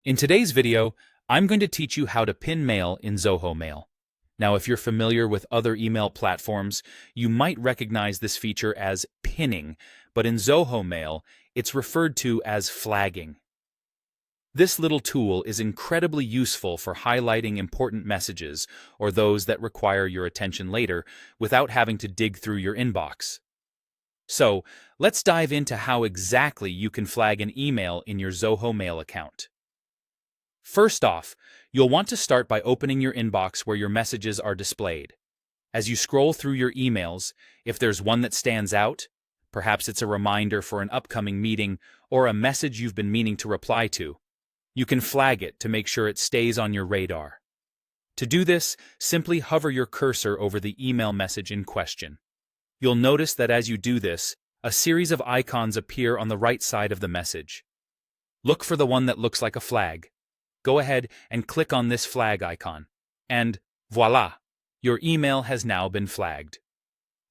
In today's video, I'm going to teach you how to pin mail in Zoho Mail. Now, if you're familiar with other email platforms, you might recognize this feature as pinning, but in Zoho Mail, it's referred to as flagging. This little tool is incredibly useful for highlighting important messages or those that require your attention later without having to dig through your inbox. So, let's dive into how exactly you can flag an email in your Zoho Mail account. First off, you'll want to start by opening your inbox where your messages are displayed. As you scroll through your emails, if there's one that stands out, perhaps it's a reminder for an upcoming meeting or a message you've been meaning to reply to, you can flag it to make sure it stays on your radar. To do this, simply hover your cursor over the email message in question. You'll notice that as you do this, a series of icons appear on the right side of the message. Look for the one that looks like a flag. Go ahead and click on this flag icon, and voila, your email has now been flagged.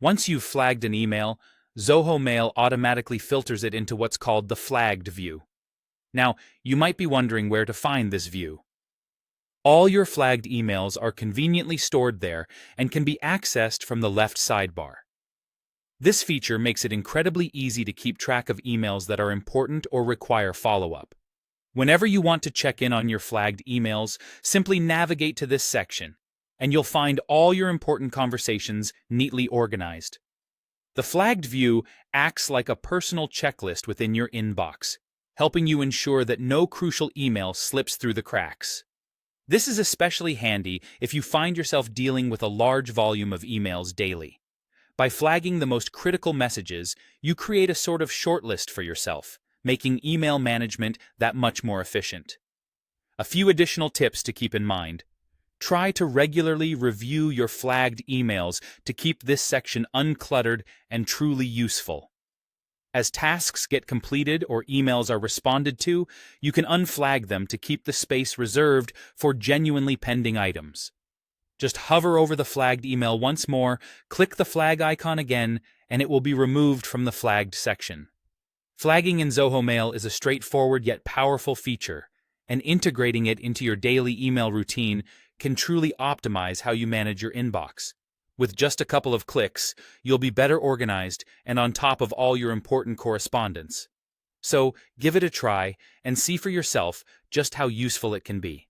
Once you've flagged an email, Zoho Mail automatically filters it into what's called the flagged view. Now, you might be wondering where to find this view. All your flagged emails are conveniently stored there and can be accessed from the left sidebar. This feature makes it incredibly easy to keep track of emails that are important or require follow-up. Whenever you want to check in on your flagged emails, simply navigate to this section, and you'll find all your important conversations neatly organized. The flagged view acts like a personal checklist within your inbox, helping you ensure that no crucial email slips through the cracks. This is especially handy if you find yourself dealing with a large volume of emails daily. By flagging the most critical messages, you create a sort of shortlist for yourself, making email management that much more efficient. A few additional tips to keep in mind. Try to regularly review your flagged emails to keep this section uncluttered and truly useful. As tasks get completed or emails are responded to, you can unflag them to keep the space reserved for genuinely pending items. Just hover over the flagged email once more, click the flag icon again, and it will be removed from the flagged section. Flagging in Zoho Mail is a straightforward yet powerful feature, and integrating it into your daily email routine can truly optimize how you manage your inbox. With just a couple of clicks, you'll be better organized and on top of all your important correspondence. So, give it a try and see for yourself just how useful it can be.